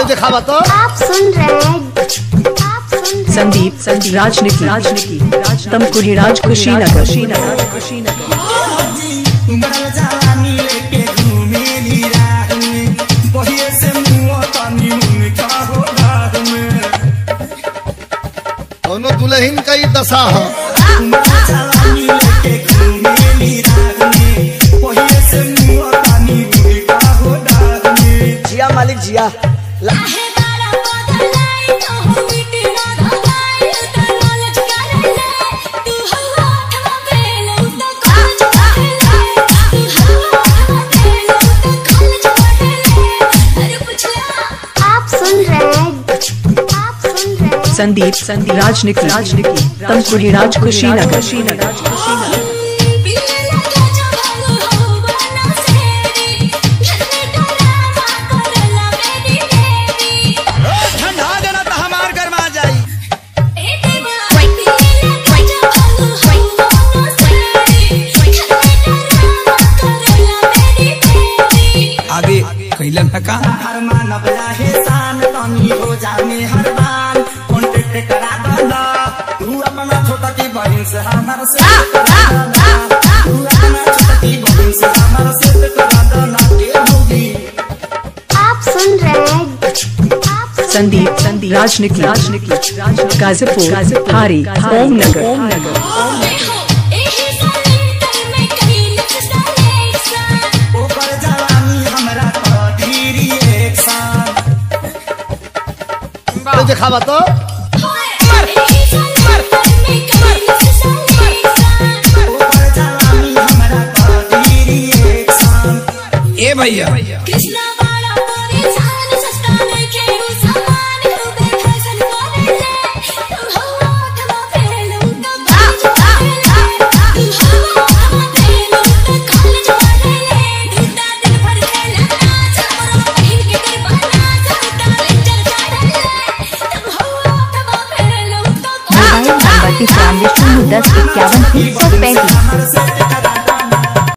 दिखावा तो। आप सुन रहे हैं संदीप राजनीति तमकुही राज कुशीनगर। दोनों दुल्हन का ही दशा है। जिया मालिक जिया। संदीप राजनीति तमकुही राज कुशीनगर। आगे कैलन का तू अपना छोटा की बहन से हमारा से आप सुन रहे हैं संदीप राजनीति गाजीपुर हारी ओमनगर। दिखावा तो। ए भैया